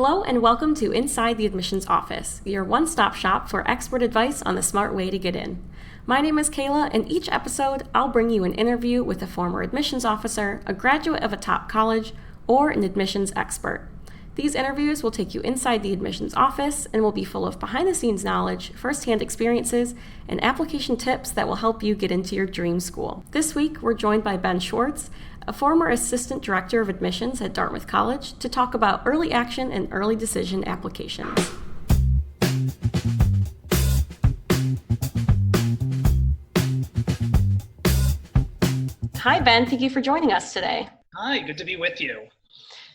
Hello and welcome to Inside the Admissions Office, your one-stop shop for expert advice on the smart way to get in. My name is Kayla, and each episode I'll bring you an interview with a former admissions officer, a graduate of a top college, or an admissions expert. These interviews will take you inside the admissions office and will be full of behind-the-scenes knowledge, first-hand experiences, and application tips that will help you get into your dream school. This week, we're joined by Ben Schwartz, a former assistant director of admissions at Dartmouth College, to talk about early action and early decision applications. Hi, Ben. Thank you for joining us today. Hi, good to be with you.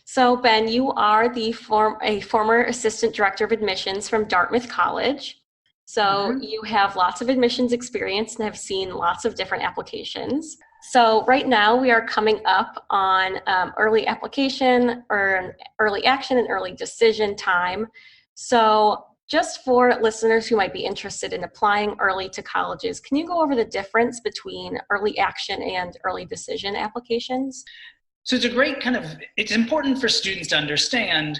So, Ben, you are a former assistant director of admissions from Dartmouth College. So you have lots of admissions experience and have seen lots of different applications. So right now we are coming up on early application or early action and early decision time. So just for listeners who might be interested in applying early to colleges, can you go over the difference between early action and early decision applications? So it's important for students to understand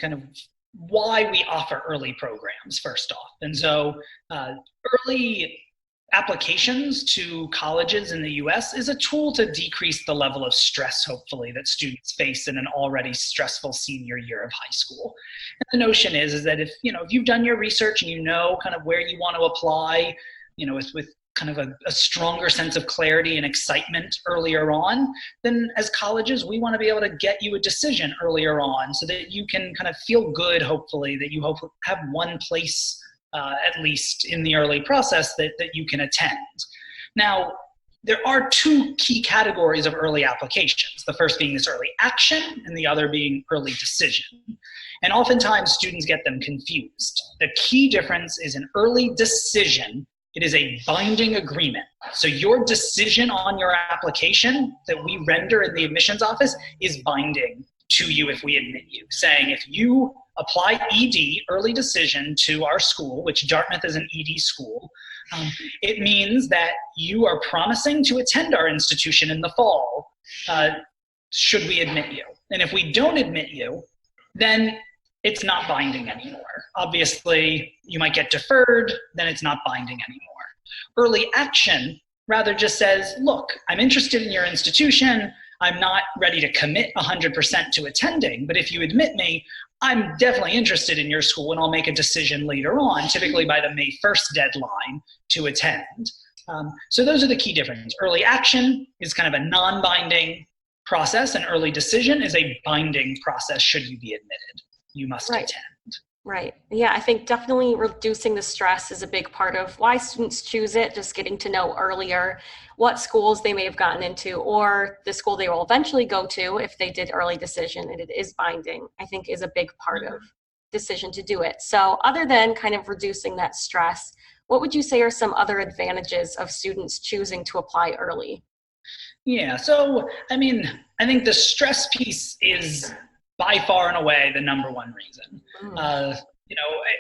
why we offer early programs first off. And so early applications to colleges in the US is a tool to decrease the level of stress, hopefully, that students face in an already stressful senior year of high school. And the notion is that if you've done your research and you know where you want to apply, with a stronger sense of clarity and excitement earlier on, then as colleges, we want to be able to get you a decision earlier on so that you can feel good, hopefully, that you have one place, at least in the early process, that you can attend. Now, there are two key categories of early applications, the first being this early action and the other being early decision. And oftentimes students get them confused. The key difference is an early decision. It is a binding agreement. So your decision on your application that we render in the admissions office is binding to you if we admit you, saying if you apply ED, early decision, to our school, which Dartmouth is an ED school, it means that you are promising to attend our institution in the fall, should we admit you. And if we don't admit you, then it's not binding anymore. Obviously, you might get deferred, then it's not binding anymore. Early action rather just says, look, I'm interested in your institution. I'm not ready to commit 100% to attending, but if you admit me, I'm definitely interested in your school and I'll make a decision later on, typically by the May 1st deadline to attend. So those are the key differences. Early action is a non-binding process, and early decision is a binding process should you be admitted. You must attend. Right. Yeah, I think definitely reducing the stress is a big part of why students choose it, just getting to know earlier what schools they may have gotten into or the school they will eventually go to if they did early decision and it is binding, I think is a big part of decision to do it. So other than reducing that stress, what would you say are some other advantages of students choosing to apply early? Yeah, so I think the stress piece is by far and away the number one reason.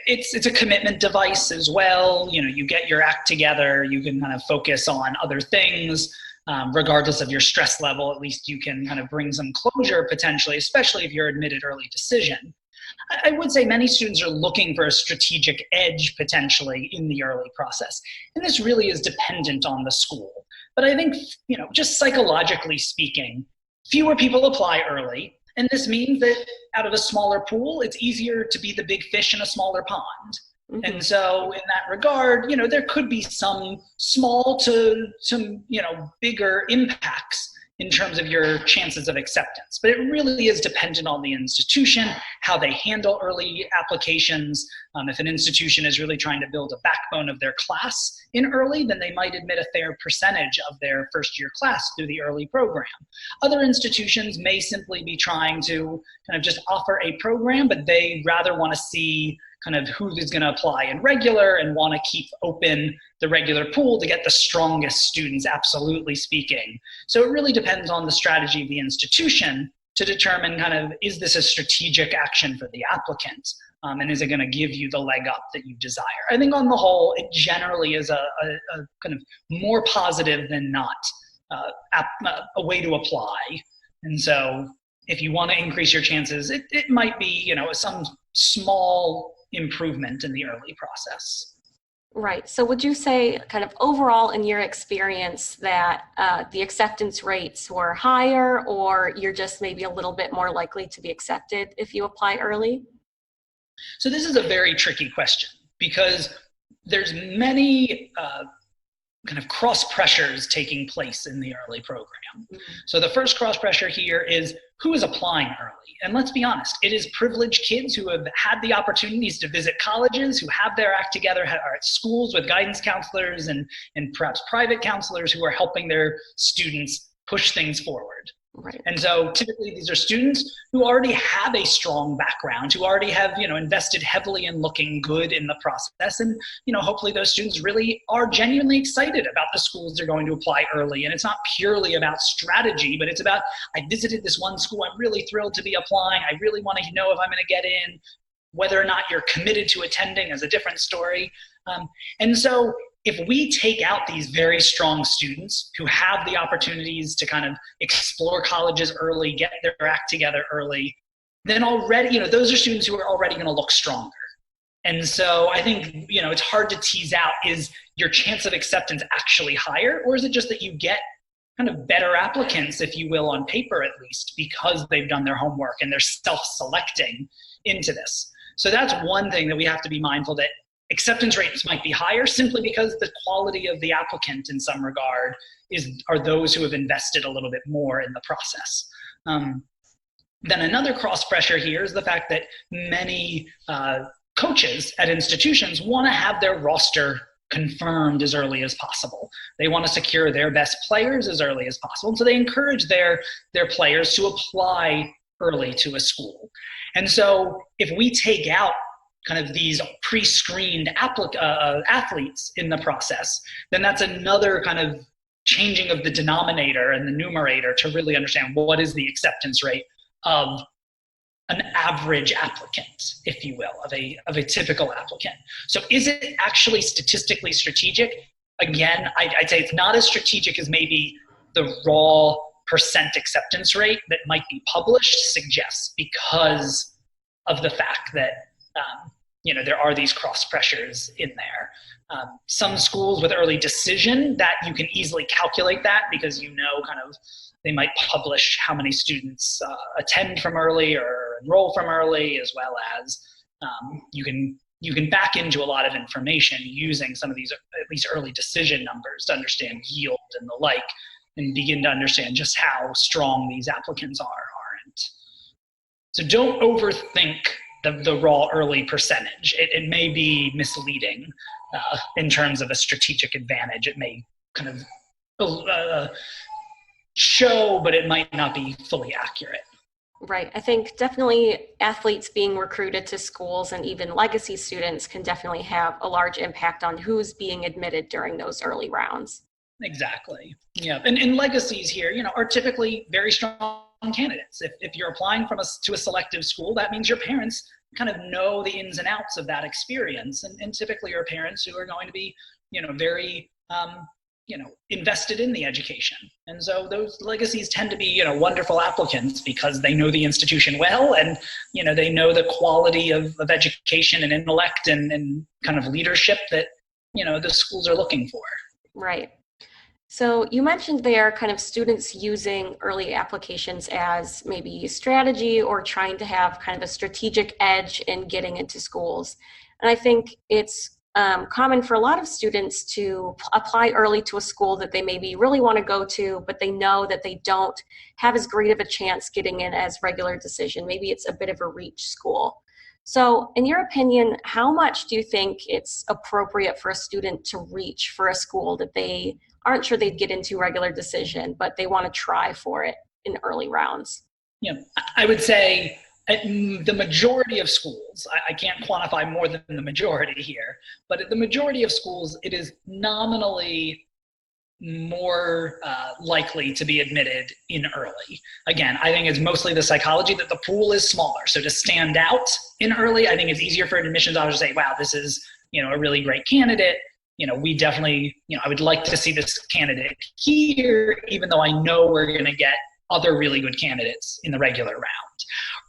It's a commitment device as well. You get your act together, you can focus on other things, regardless of your stress level. At least you can bring some closure potentially, especially if you're admitted early decision. I would say many students are looking for a strategic edge potentially in the early process. And this really is dependent on the school. But I think, just psychologically speaking, fewer people apply early. And this means that out of a smaller pool, it's easier to be the big fish in a smaller pond. Mm-hmm. And so in that regard, there could be some small to bigger impacts in terms of your chances of acceptance. But it really is dependent on the institution, how they handle early applications. If an institution is really trying to build a backbone of their class in early, then they might admit a fair percentage of their first year class through the early program. Other institutions may simply be trying to just offer a program, but they rather want to see who is going to apply in regular and want to keep open the regular pool to get the strongest students, absolutely speaking. So it really depends on the strategy of the institution to determine is this a strategic action for the applicant? And is it going to give you the leg up that you desire? I think on the whole, it generally is a more positive than not a way to apply. And so if you want to increase your chances, it might be, some small improvement in the early process. Right. So would you say kind of overall in your experience that the acceptance rates were higher, or you're just maybe a little bit more likely to be accepted if you apply early? So this is a very tricky question because there's many kind of cross pressures taking place in the early program. Mm-hmm. So the first cross pressure here is who is applying early. And let's be honest, it is privileged kids who have had the opportunities to visit colleges, who have their act together, are at schools with guidance counselors and perhaps private counselors who are helping their students push things forward. Right. And so typically these are students who already have a strong background, who already have, invested heavily in looking good in the process. And, hopefully those students really are genuinely excited about the schools they're going to apply early. And it's not purely about strategy, but it's about, I visited this one school, I'm really thrilled to be applying. I really want to know if I'm going to get in. Whether or not you're committed to attending is a different story. And so if we take out these very strong students who have the opportunities to kind of explore colleges early, get their act together early, then already, those are students who are already going to look stronger. And so I think, it's hard to tease out, is your chance of acceptance actually higher, or is it just that you get kind of better applicants, if you will, on paper at least, because they've done their homework and they're self-selecting into this? So that's one thing that we have to be mindful, that acceptance rates might be higher simply because the quality of the applicant in some regard are those who have invested a little bit more in the process. Then another cross pressure here is the fact that many coaches at institutions want to have their roster confirmed as early as possible. They want to secure their best players as early as possible. And so they encourage their players to apply early to a school. And so if we take out kind of these pre-screened athletes in the process, then that's another kind of changing of the denominator and the numerator to really understand what is the acceptance rate of an average applicant, if you will, of a typical applicant. So is it actually statistically strategic? Again, I'd say it's not as strategic as maybe the raw percent acceptance rate that might be published suggests, because of the fact that there are these cross pressures in there. Some schools with early decision, that you can easily calculate that, because kind of they might publish how many students attend from early or enroll from early, as well as you can back into a lot of information using some of these at least early decision numbers to understand yield and the like, and begin to understand just how strong these applicants are or aren't. So don't overthink the raw early percentage. It may be misleading in terms of a strategic advantage. It may kind of show, but it might not be fully accurate. Right. I think definitely athletes being recruited to schools and even legacy students can definitely have a large impact on who's being admitted during those early rounds. Exactly. Yeah. And legacies here, are typically very strong candidates. If you're applying to a selective school, that means your parents kind of know the ins and outs of that experience. And typically your parents who are going to be, very, invested in the education. And so those legacies tend to be, wonderful applicants because they know the institution well, and, they know the quality of education and intellect and kind of leadership that, the schools are looking for. Right. So you mentioned there kind of students using early applications as maybe strategy or trying to have kind of a strategic edge in getting into schools. And I think it's common for a lot of students to apply early to a school that they maybe really want to go to, but they know that they don't have as great of a chance getting in as regular decision. Maybe it's a bit of a reach school. So in your opinion, how much do you think it's appropriate for a student to reach for a school that they aren't sure they'd get into regular decision, but they want to try for it in early rounds? Yeah, I would say at the majority of schools, I can't quantify more than the majority here, but at the majority of schools, it is nominally more likely to be admitted in early. Again, I think it's mostly the psychology that the pool is smaller. So to stand out in early, I think it's easier for an admissions officer to say, wow, this is, a really great candidate. We definitely, I would like to see this candidate here, even though I know we're going to get, other really good candidates in the regular round.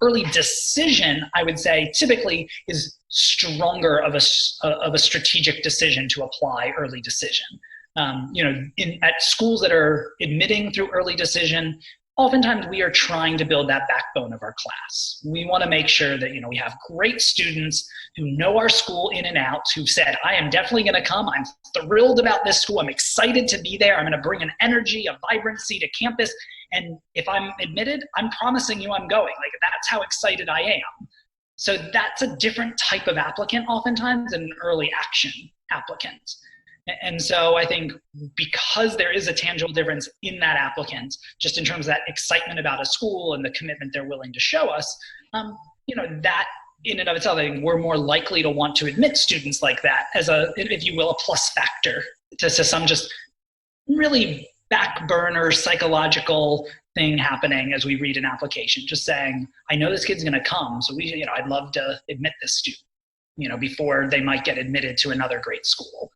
Early decision, I would say, typically is stronger of a strategic decision to apply early decision. At schools that are admitting through early decision, oftentimes we are trying to build that backbone of our class. We want to make sure that, we have great students who know our school in and out, who've said, I am definitely going to come. I'm thrilled about this school. I'm excited to be there. I'm going to bring an energy, a vibrancy to campus. And if I'm admitted, I'm promising you I'm going. Like, that's how excited I am. So that's a different type of applicant oftentimes than an early action applicant. And so I think because there is a tangible difference in that applicant, just in terms of that excitement about a school and the commitment they're willing to show us, that in and of itself, I think we're more likely to want to admit students like that as a, if you will, a plus factor to some just really back burner psychological thing happening as we read an application, just saying, I know this kid's going to come, so I'd love to admit this student, before they might get admitted to another great school.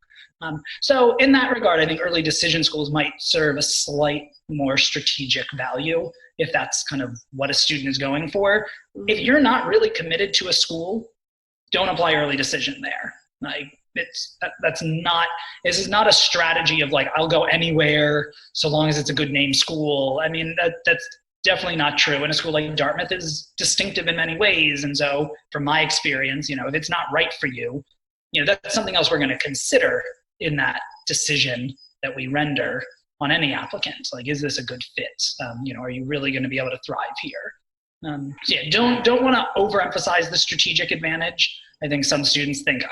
So in that regard, I think early decision schools might serve a slight more strategic value if that's kind of what a student is going for. If you're not really committed to a school, don't apply early decision there. Like, this is not a strategy of like, I'll go anywhere so long as it's a good name school. I mean, that's definitely not true. And a school like Dartmouth is distinctive in many ways. And so from my experience, if it's not right for you, that's something else we're going to consider in that decision that we render on any applicant. Like, is this a good fit? Are you really going to be able to thrive here? Don't want to overemphasize the strategic advantage. I think some students think,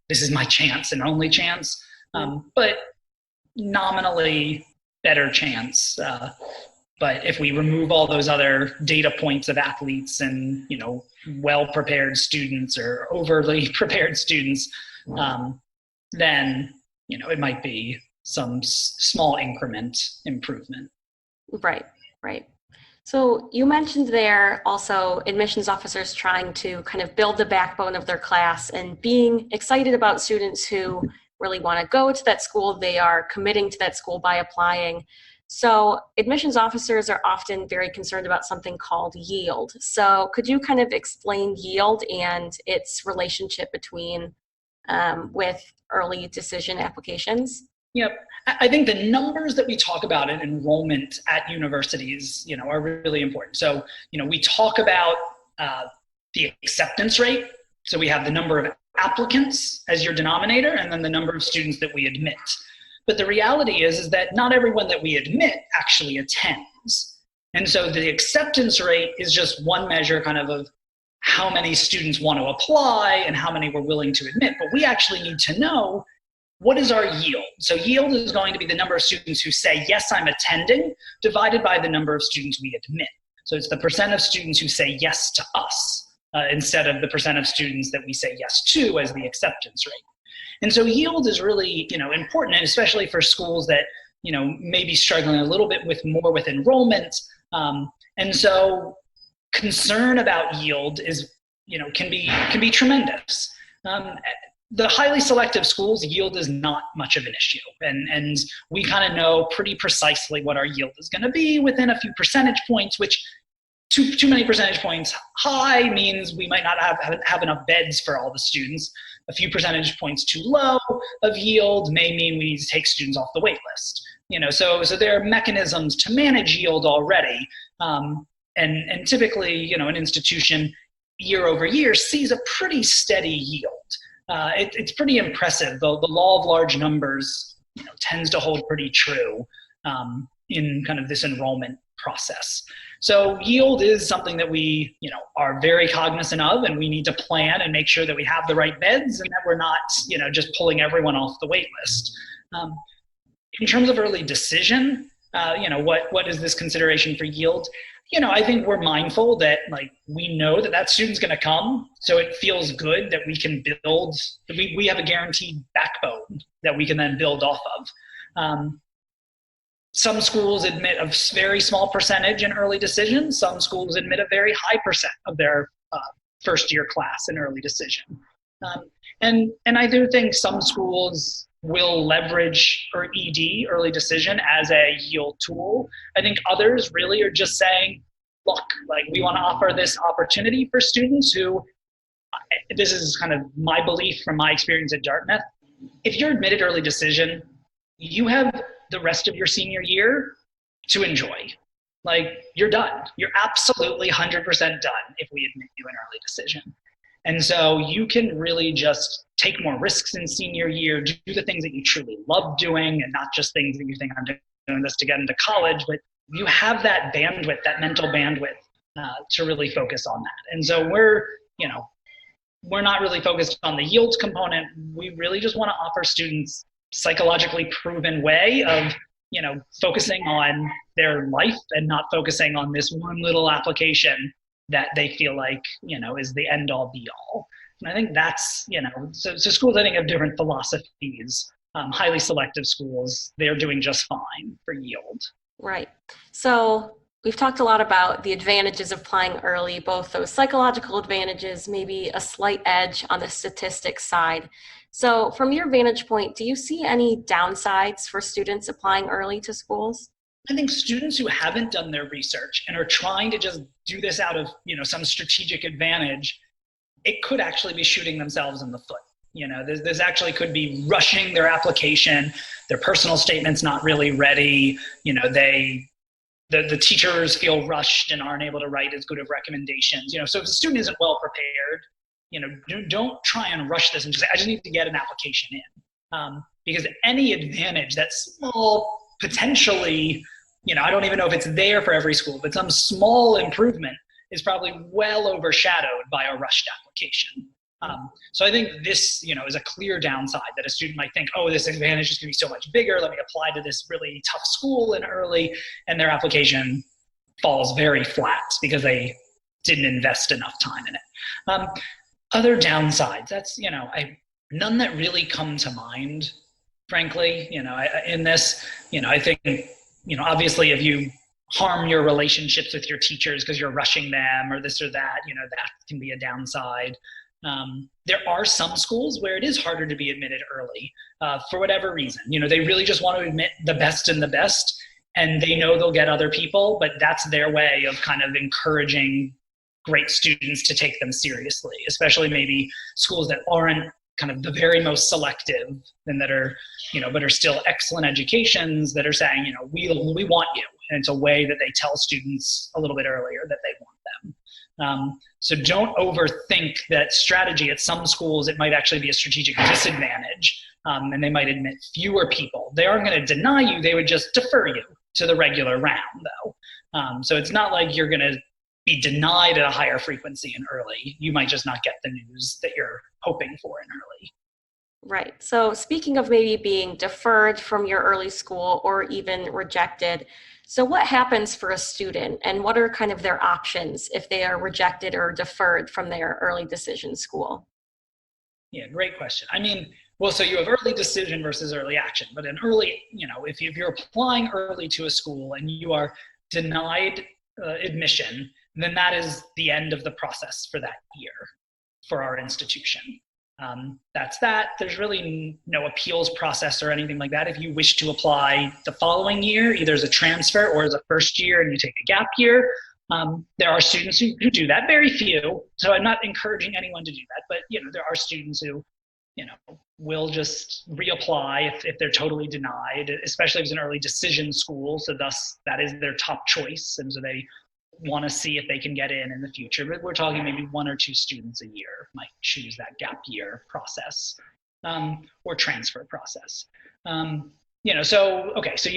this is my chance and only chance, but nominally better chance. But if we remove all those other data points of athletes and, well-prepared students or overly prepared students, then, it might be some small increment improvement. Right. So you mentioned there also admissions officers trying to kind of build the backbone of their class and being excited about students who really want to go to that school. They are committing to that school by applying. So admissions officers are often very concerned about something called yield. So could you kind of explain yield and its relationship between with early decision applications? Yep. I think the numbers that we talk about in enrollment at universities, are really important. So, we talk about the acceptance rate. So we have the number of applicants as your denominator, and then the number of students that we admit. But the reality is that not everyone that we admit actually attends. And so the acceptance rate is just one measure kind of how many students want to apply and how many we're willing to admit. But we actually need to know, what is our yield? So yield is going to be the number of students who say, yes, I'm attending, divided by the number of students we admit. So it's the percent of students who say yes to us, instead of the percent of students that we say yes to as the acceptance rate. And so yield is really, important, and especially for schools that, may be struggling a little bit with enrollment. And so concern about yield is, can be tremendous. The highly selective schools, yield is not much of an issue. And we kind of know pretty precisely what our yield is going to be within a few percentage points, which too many percentage points high means we might not have enough beds for all the students. A few percentage points too low of yield may mean we need to take students off the wait list. So there are mechanisms to manage yield already. And typically, an institution year over year sees a pretty steady yield. It's pretty impressive. The law of large numbers tends to hold pretty true in kind of this enrollment process. So yield is something that we are very cognizant of, and we need to plan and make sure that we have the right beds and that we're not just pulling everyone off the wait list. In terms of early decision, what is this consideration for yield? I think we're mindful that we know that student's going to come, so it feels good that we can build. We have a guaranteed backbone that we can then build off of. Some schools admit a very small percentage in early decision. Some schools admit a very high percent of their first year class in early decision. And I do think some schools will leverage or ED, early decision, as a yield tool. I think others really are just saying, look, like we want to offer this opportunity for students who, this is kind of my belief from my experience at Dartmouth, if you're admitted early decision, you have the rest of your senior year to enjoy. Like you're done. You're absolutely 100% done if we admit you in early decision. And so you can really just take more risks in senior year, do the things that you truly love doing and not just things that you think I'm doing this to get into college, but you have that bandwidth, that mental bandwidth to really focus on that. And so we're not really focused on the yields component. We really just want to offer students psychologically proven way of, focusing on their life and not focusing on this one little application that they feel like, is the end all be all. And I think that's, so schools, I think, have different philosophies. Highly selective schools, they're doing just fine for yield. Right. So we've talked a lot about the advantages of applying early, both those psychological advantages, maybe a slight edge on the statistics side. So from your vantage point, do you see any downsides for students applying early to schools? I think students who haven't done their research and are trying to just do this out of, some strategic advantage, it could actually be shooting themselves in the foot. This actually could be rushing their application, their personal statement's not really ready, the teachers feel rushed and aren't able to write as good of recommendations. So if the student isn't well prepared, don't try and rush this and just say, I just need to get an application in. Because any advantage, that small, potentially, I don't even know if it's there for every school, but some small improvement is probably well overshadowed by a rushed application. So I think this, is a clear downside that a student might think, oh, this advantage is going to be so much bigger. Let me apply to this really tough school in early, and their application falls very flat because they didn't invest enough time in it. Other downsides, that's, none that really come to mind, frankly, in this, I think, obviously if you harm your relationships with your teachers because you're rushing them or this or that, that can be a downside. There are some schools where it is harder to be admitted early for whatever reason. They really just want to admit the best and the best, and they know they'll get other people, but that's their way of kind of encouraging great students to take them seriously, especially maybe schools that aren't kind of the very most selective and that are, but are still excellent educations that are saying, we want you. And it's a way that they tell students a little bit earlier that they want them. So don't overthink that strategy. At some schools, it might actually be a strategic disadvantage, and they might admit fewer people. They aren't going to deny you. They would just defer you to the regular round, though. So it's not like you're going to be denied at a higher frequency in early. You might just not get the news that you're hoping for in early. Right. So speaking of maybe being deferred from your early school or even rejected, so what happens for a student and what are kind of their options if they are rejected or deferred from their early decision school? Yeah, great question. So you have early decision versus early action, but in early, if you're applying early to a school and you are denied admission, then that is the end of the process for that year for our institution. That's that. There's really no appeals process or anything like that. If you wish to apply the following year, either as a transfer or as a first year and you take a gap year, there are students who do that, very few. So I'm not encouraging anyone to do that, but there are students who, will just reapply if they're totally denied, especially if it's an early decision school. So thus that is their top choice. And so they want to see if they can get in the future. But we're talking maybe 1 or 2 students a year might choose that gap year process or transfer process. So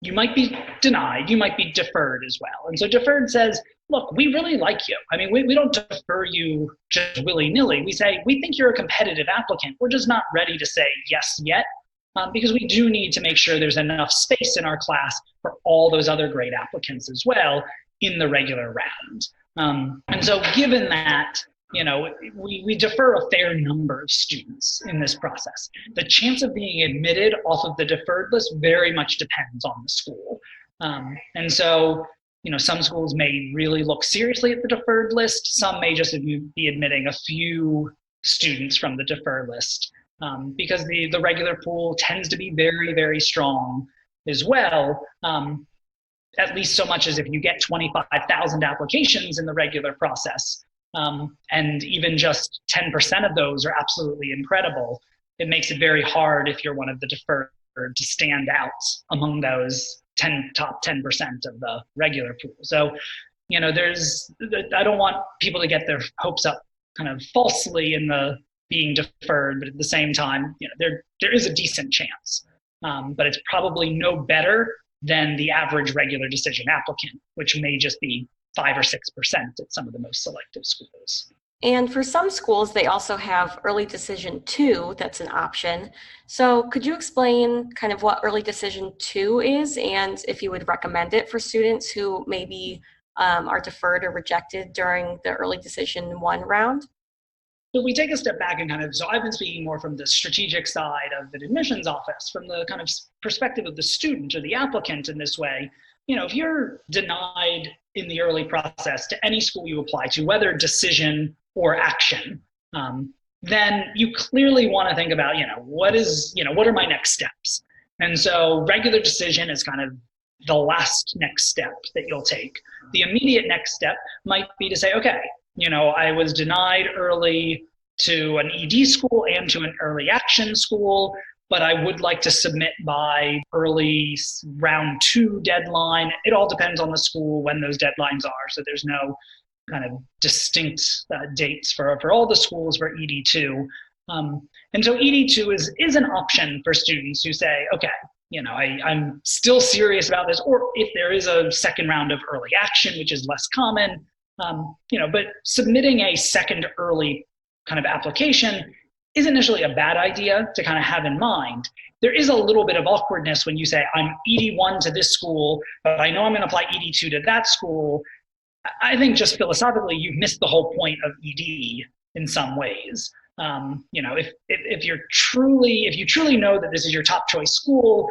you might be denied, you might be deferred as well. And so deferred says, look, we really like you. We don't defer you just willy-nilly. We say, we think you're a competitive applicant. We're just not ready to say yes yet, because we do need to make sure there's enough space in our class for all those other great applicants as well in the regular round. And so given that, we defer a fair number of students in this process. The chance of being admitted off of the deferred list very much depends on the school. And so, some schools may really look seriously at the deferred list. Some may just be admitting a few students from the deferred list. because the regular pool tends to be very, very strong as well. At least so much as if you get 25,000 applications in the regular process, and even just 10% of those are absolutely incredible, it makes it very hard if you're one of the deferred to stand out among those top 10% of the regular pool. So, I don't want people to get their hopes up kind of falsely in the being deferred, but at the same time, there is a decent chance, but it's probably no better than the average regular decision applicant, which may just be 5 or 6% at some of the most selective schools. And for some schools, they also have early decision 2 that's an option. So could you explain kind of what early decision 2 is and if you would recommend it for students who maybe are deferred or rejected during the early decision 1 round? So we take a step back and so I've been speaking more from the strategic side of the admissions office, from the kind of perspective of the student or the applicant in this way. If you're denied in the early process to any school you apply to, whether decision or action, then you clearly want to think about, what are my next steps? And so regular decision is kind of the last next step that you'll take. The immediate next step might be to say, okay, I was denied early to an ED school and to an early action school, but I would like to submit by early round 2 deadline. It all depends on the school when those deadlines are. So there's no kind of distinct dates for all the schools for ED2. And so ED2 is an option for students who say, okay, I'm still serious about this, or if there is a second round of early action, which is less common, but submitting a second early kind of application isn't initially a bad idea to kind of have in mind. There is a little bit of awkwardness when you say, I'm ED1 to this school, but I know I'm going to apply ED2 to that school. I think just philosophically, you've missed the whole point of ED in some ways. If you truly know that this is your top choice school,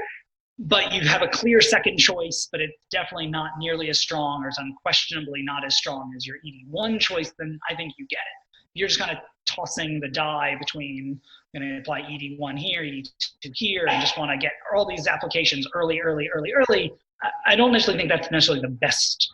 but you have a clear second choice, but it's definitely not nearly as strong, or it's unquestionably not as strong as your ED1 choice, then I think you get it. You're just kind of tossing the die between, I'm going to apply ED1 here, ED2 here, and just want to get all these applications early. I don't necessarily think that's necessarily the best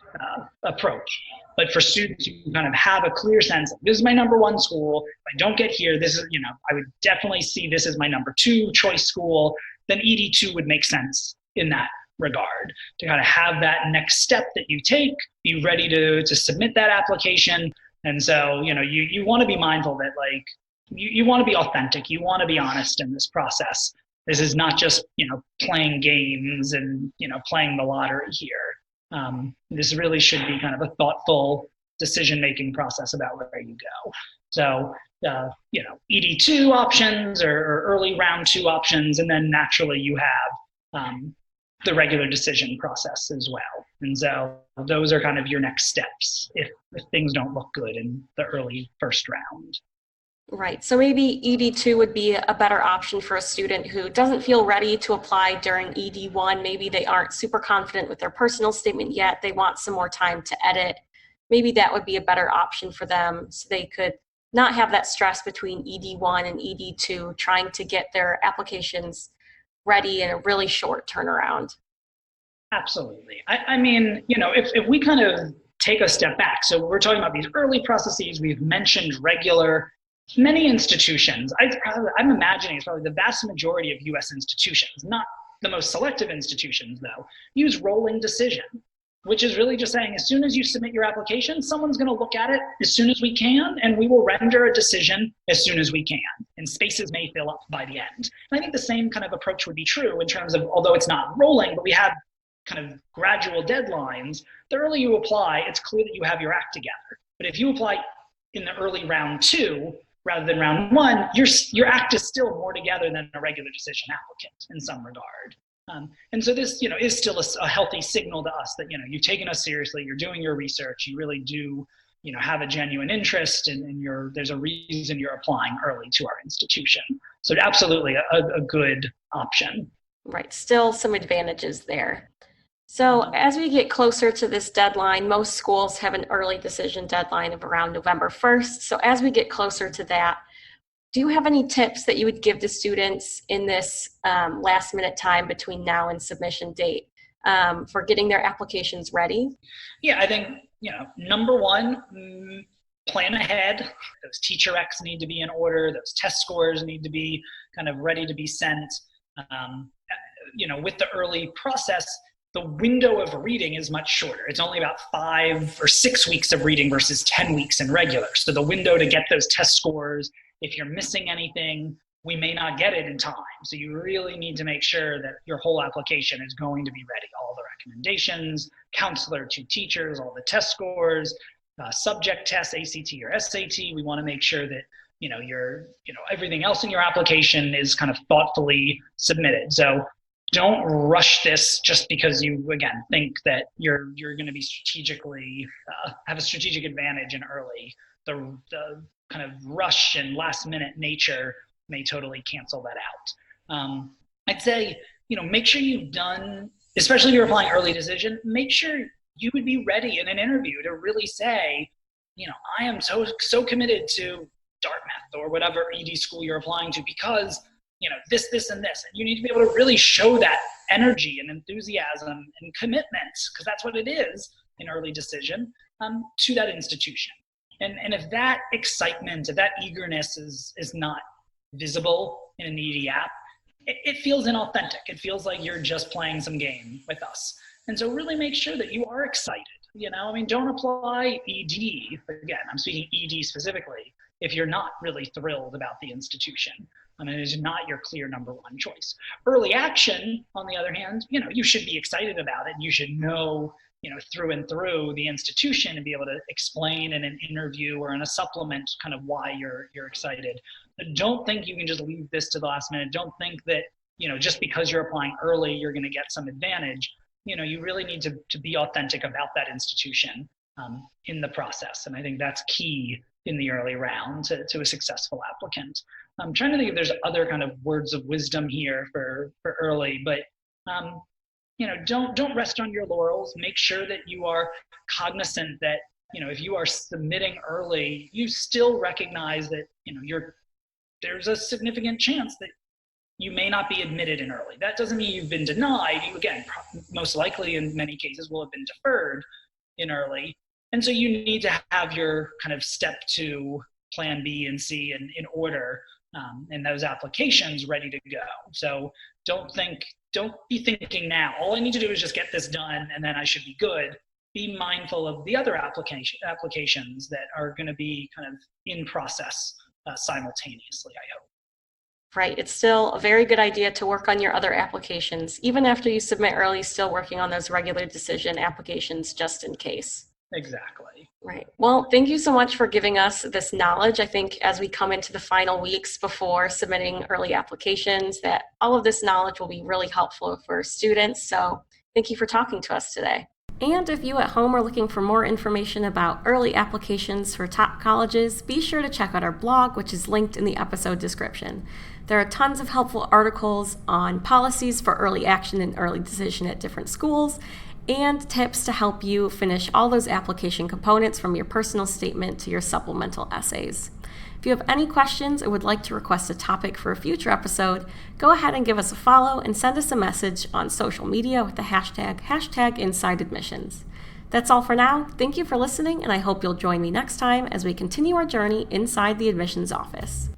approach. But for students who kind of have a clear sense, this is my number 1 school. If I don't get here, this is, I would definitely see this as my number 2 choice school, then ED2 would make sense in that regard, to kind of have that next step that you take, be ready to submit that application. And so, you want to be mindful that you want to be authentic, you want to be honest in this process. This is not just, playing games and, playing the lottery here. This really should be kind of a thoughtful decision-making process about where you go. So, ED2 options or early round 2 options, and then naturally you have the regular decision process as well. And so those are kind of your next steps if things don't look good in the early first round. Right. So maybe ED2 would be a better option for a student who doesn't feel ready to apply during ED1. Maybe they aren't super confident with their personal statement yet. They want some more time to edit. Maybe that would be a better option for them, so they could not have that stress between ED1 and ED2 trying to get their applications ready in a really short turnaround. Absolutely. I mean, if we kind of take a step back, so we're talking about these early processes, we've mentioned regular. Many institutions, I'm imagining it's probably the vast majority of US institutions, not the most selective institutions though, use rolling decision, which is really just saying as soon as you submit your application, someone's going to look at it as soon as we can, and we will render a decision as soon as we can, and spaces may fill up by the end. And I think the same kind of approach would be true in terms of, although it's not rolling, but we have kind of gradual deadlines. The earlier you apply, it's clear that you have your act together. But if you apply in the early round 2, rather than round 1, your act is still more together than a regular decision applicant in some regard. And so this, is still a healthy signal to us that, you've taken us seriously, you're doing your research, you really do, have a genuine interest, and there's a reason you're applying early to our institution. So absolutely a good option. Right, still some advantages there. So as we get closer to this deadline, most schools have an early decision deadline of around November 1st. So as we get closer to that, Do you have any tips that you would give to students in this last minute time between now and submission date for getting their applications ready? Yeah, I think, number one, plan ahead. Those teacher recs need to be in order. Those test scores need to be kind of ready to be sent. With the early process, the window of reading is much shorter. It's only about 5 or 6 weeks of reading versus 10 weeks in regular. So the window to get those test scores, if you're missing anything, we may not get it in time. So you really need to make sure that your whole application is going to be ready. All the recommendations, counselor to teachers, all the test scores, subject tests, ACT or SAT. We want to make sure that everything else in your application is kind of thoughtfully submitted. So don't rush this just because you, again, think that you're going to be strategically have a strategic advantage in early. The kind of rush and last minute nature may totally cancel that out. I'd say, make sure you've done, especially if you're applying early decision, make sure you would be ready in an interview to really say, I am so committed to Dartmouth or whatever ED school you're applying to because this, and this. And you need to be able to really show that energy and enthusiasm and commitment, because that's what it is in early decision, to that institution. And if that excitement, if that eagerness is not visible in an ED app, it feels inauthentic. It feels like you're just playing some game with us. And so really make sure that you are excited. Don't apply ED. Again, I'm speaking ED specifically, if you're not really thrilled about the institution. It is not your clear number one choice. Early action, on the other hand, you should be excited about it. You should know, through and through the institution and be able to explain in an interview or in a supplement kind of why you're excited. But don't think you can just leave this to the last minute. Don't think that, just because you're applying early, you're going to get some advantage. You really need to be authentic about that institution in the process. And I think that's key in the early round to a successful applicant. I'm trying to think if there's other kind of words of wisdom here for early, but don't rest on your laurels. Make sure that you are cognizant that if you are submitting early, you still recognize that there's a significant chance that you may not be admitted in early. That doesn't mean you've been denied. You, again, most likely in many cases will have been deferred in early. And so you need to have your kind of step 2, plan B and C in order, and those applications ready to go. So don't be thinking now, all I need to do is just get this done and then I should be good. Be mindful of the other applications that are going to be kind of in process simultaneously, I hope. Right. It's still a very good idea to work on your other applications, even after you submit early, still working on those regular decision applications just in case. Exactly. Right. Well, thank you so much for giving us this knowledge. I think as we come into the final weeks before submitting early applications, that all of this knowledge will be really helpful for students. So thank you for talking to us today. And if you at home are looking for more information about early applications for top colleges, be sure to check out our blog, which is linked in the episode description. There are tons of helpful articles on policies for early action and early decision at different schools, and tips to help you finish all those application components from your personal statement to your supplemental essays. If you have any questions or would like to request a topic for a future episode, go ahead and give us a follow and send us a message on social media with the hashtag #InsideAdmissions. That's all for now. Thank you for listening, and I hope you'll join me next time as we continue our journey inside the admissions office.